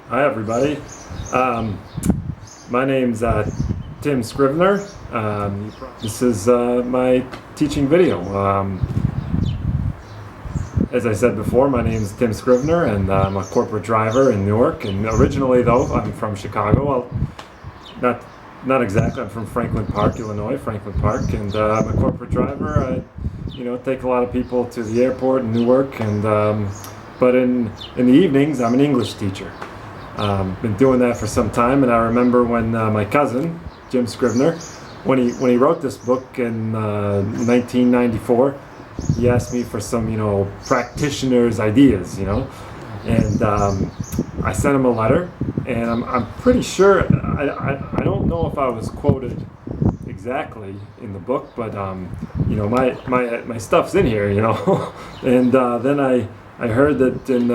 Hi everybody. My name's Tim Scrivener. This is my teaching video. As I said before, my name is Tim Scrivener and I'm a corporate driver in Newark. And originally though, I'm from Chicago. Well, not exactly. I'm from Franklin Park, Illinois, Franklin Park. And I'm a corporate driver. I take a lot of people to the airport in Newark. And but in the evenings, I'm an English teacher. Been doing that for some time, and I remember when my cousin, Tim Scrivener, when he wrote this book in 1994, he asked me for some, practitioners' ideas, and I sent him a letter, and I'm pretty sure, I don't know if I was quoted exactly in the book, but my stuff's in here, and then I heard that in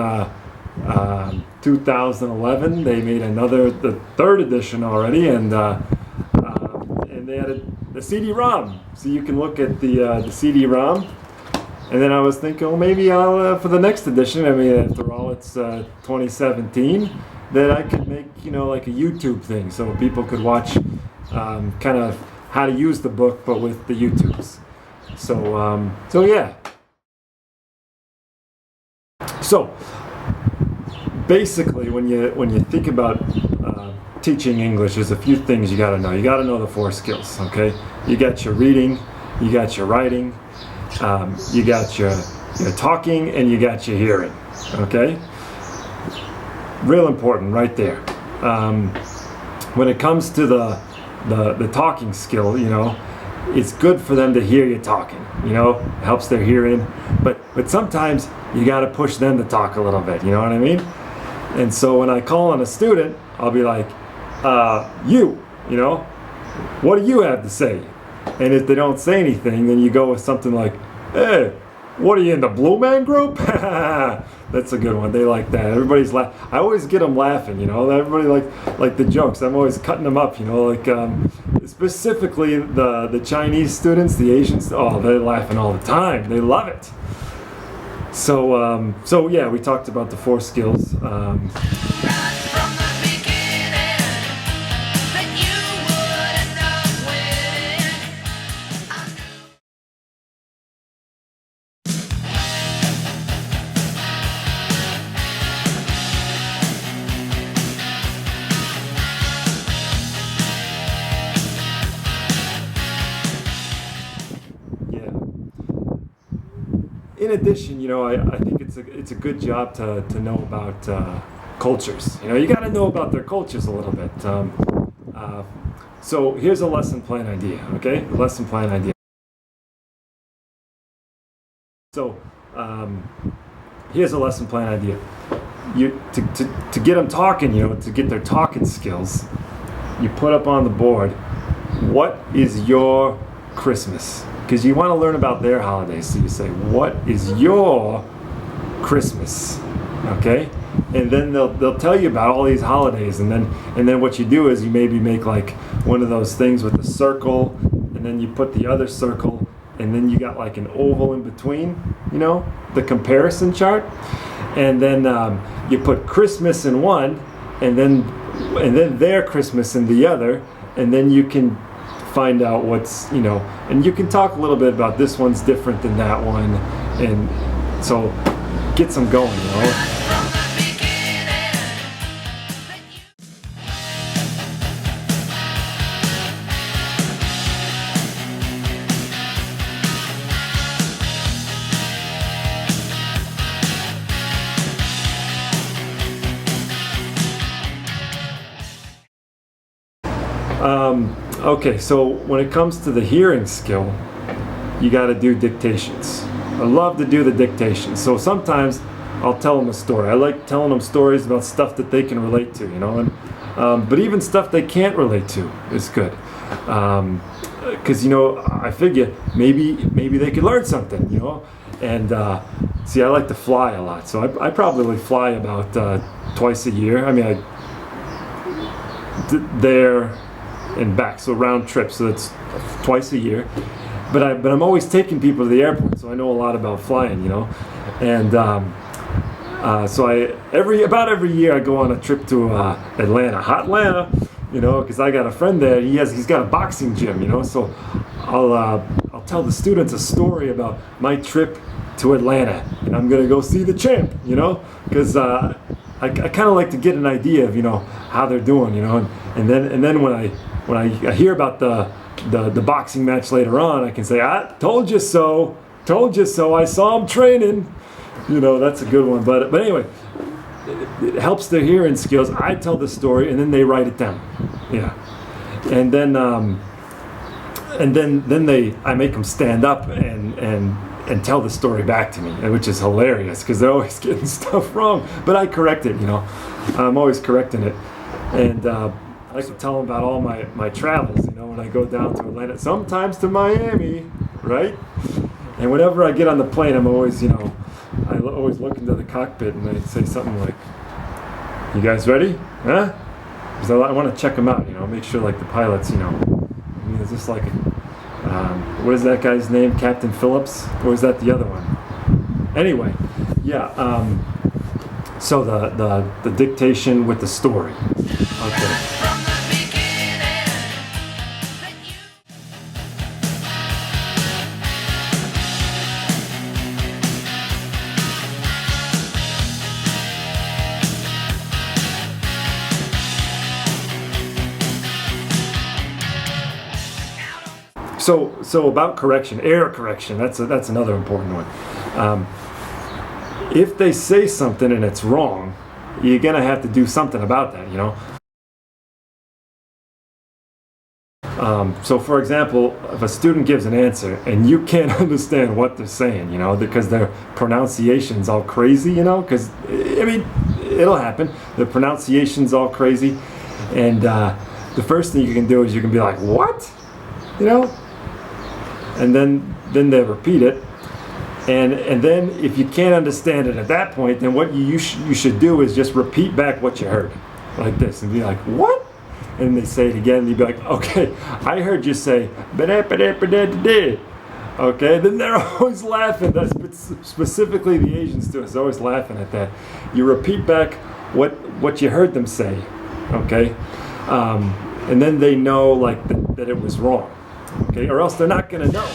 2011 they made the third edition already, and they added the CD-ROM, so you can look at the CD-ROM. And then I was thinking, well, maybe I'll for the next edition, I mean, after all, it's 2017, that I could make like a YouTube thing so people could watch kind of how to use the book but with the YouTubes. So yeah. So basically, when you think about teaching English, there's a few things you got to know. You got to know the 4 skills. Okay, you got your reading, you got your writing, you got your talking, and you got your hearing. Okay, real important right there. When it comes to the talking skill, it's good for them to hear you talking. Helps their hearing, but sometimes you got to push them to talk a little bit. You know what I mean? And so when I call on a student, I'll be like, what do you have to say? And if they don't say anything, then you go with something like, hey, what are you in the Blue Man Group? That's a good one. They like that. Everybody's I always get them laughing, Everybody like the jokes. I'm always cutting them up, specifically the Chinese students, the Asians. Oh, they're laughing all the time. They love it. So yeah, we talked about the 4 skills. In addition, I think it's a good job to know about cultures. You got to know about their cultures a little bit. So here's a lesson plan idea. Okay, the lesson plan idea. So here's a lesson plan idea. To get them talking, to get their talking skills, you put up on the board, what is your Christmas? Because you want to learn about their holidays, so you say, what is your Christmas? Okay, and then they'll tell you about all these holidays, and then what you do is you maybe make like one of those things with a circle, and then you put the other circle, and then you got like an oval in between, the comparison chart, and then you put Christmas in one, and then their Christmas in the other, and then you can find out what's, and you can talk a little bit about this one's different than that one, and so get some going, Okay, so when it comes to the hearing skill, you got to do dictations. I love to do the dictations. So sometimes I'll tell them a story. I like telling them stories about stuff that they can relate to, and but even stuff they can't relate to is good. Because I figure maybe they could learn something, And see, I like to fly a lot, so I probably fly about twice a year. I mean, there and back, so round trip, so that's twice a year. But I'm always taking people to the airport, so I know a lot about flying, and So about every year I go on a trip to Atlanta, hot Atlanta, because I got a friend there. He's got a boxing gym, so I'll tell the students a story about my trip to Atlanta, and I'm gonna go see the champ, because I kind of like to get an idea of how they're doing, and then when I hear about the boxing match later on, I can say, I told you so, I saw him training. That's a good one. But anyway, it helps their hearing skills. I tell the story and then they write it down. Yeah. And then I make them stand up and tell the story back to me, which is hilarious because they're always getting stuff wrong. But I correct it, I'm always correcting it. And I like to tell them about all my travels, when I go down to Atlanta, sometimes to Miami, right? And whenever I get on the plane, I'm always, I always look into the cockpit and I say something like, "You guys ready? Huh?" Because I want to check them out, make sure like the pilots, is this like, what is that guy's name? Captain Phillips? Or is that the other one? Anyway, yeah. So the dictation with the story. Okay. So about correction, error correction. That's another important one. If they say something and it's wrong, you're gonna have to do something about that, So for example, if a student gives an answer and you can't understand what they're saying, because their pronunciation's all crazy, because it'll happen. The pronunciation's all crazy, and the first thing you can do is you can be like, "What?" And then they repeat it, and then if you can't understand it at that point, then what you should do is just repeat back what you heard, like this, and be like, "What?" And they say it again, and you'd be like, "Okay, I heard you say ba-da-ba-da-ba-da-da-da." Okay, then they're always laughing. That's specifically the Asians do. It's always laughing at that. You repeat back what you heard them say, okay, and then they know like that it was wrong. Okay, or else they're not going to know.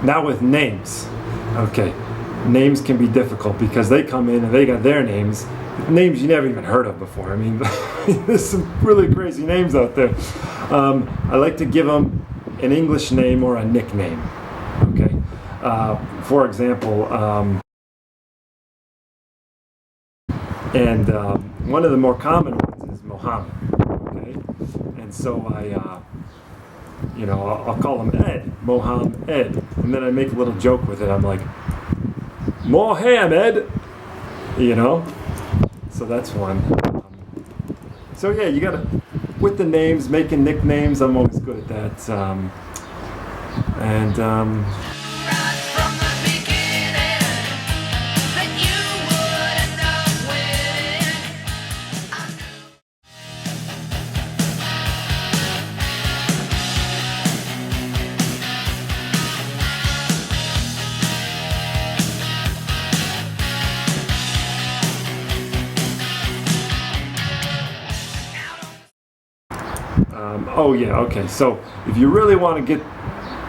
Now with names, okay. Names can be difficult because they come in and they got their names you never even heard of before. There's some really crazy names out there. I like to give them an English name or a nickname. Okay, for example, and one of the more common ones is Mohammed. Okay, and so I'll call him Ed, Mohammed Ed, and then I make a little joke with it. I'm like, Mohammed, so that's one. So yeah, you gotta, with the names, making nicknames, I'm always good at that. Oh yeah, okay. So if you really want to get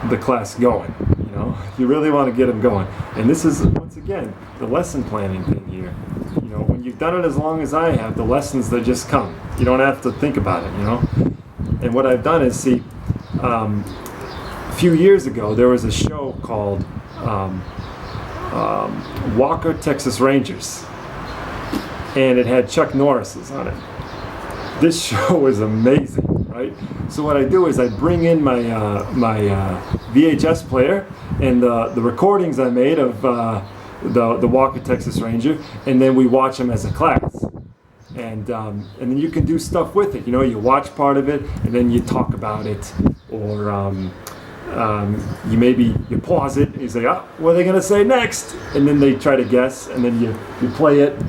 the class going, you really want to get them going, and this is once again the lesson planning thing here. When you've done it as long as I have, the lessons that just come. You don't have to think about it, And what I've done is a few years ago there was a show called Walker, Texas Rangers, and it had Chuck Norris's on it. This show was amazing. Right? So what I do is I bring in my VHS player and the recordings I made of the Walker Texas Ranger, and then we watch them as a class. And then you can do stuff with it. You watch part of it, and then you talk about it, or you pause it and you say, oh, what are they going to say next? And then they try to guess, and then you play it,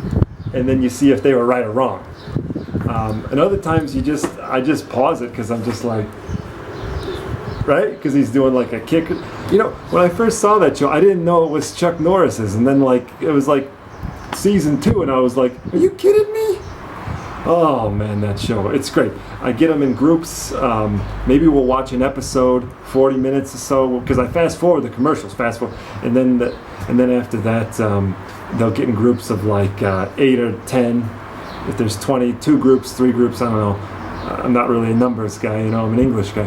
and then you see if they were right or wrong. And other times I just pause it because I'm just like, right? Because he's doing like a kick. You know, when I first saw that show, I didn't know it was Chuck Norris's, and then like it was like season 2, and I was like, are you kidding me? Oh man, that show, it's great. I get them in groups. Maybe we'll watch an episode, 40 minutes or so, because I fast forward the commercials, and then after that, they'll get in groups of like 8 or 10. If there's 22 groups, 3 groups, I don't know. I'm not really a numbers guy, you know, I'm an English guy.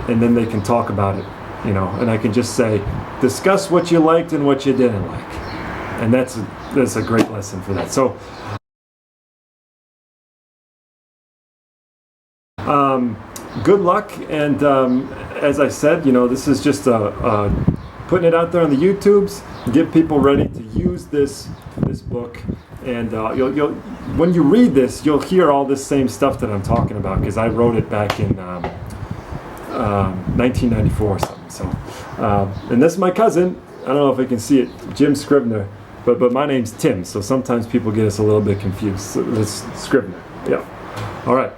And then they can talk about it, you know, and I can just say, discuss what you liked and what you didn't like. And that's a great lesson for that. So, good luck, and as I said, you know, this is just putting it out there on the YouTubes, get people ready to use this book, and you'll when you read this, you'll hear all this same stuff that I'm talking about, because I wrote it back in 1994 or something. So, and this is my cousin. I don't know if I can see it, Jim Scrivener, but my name's Tim, so sometimes people get us a little bit confused. So it's Scrivener. Yeah. All right.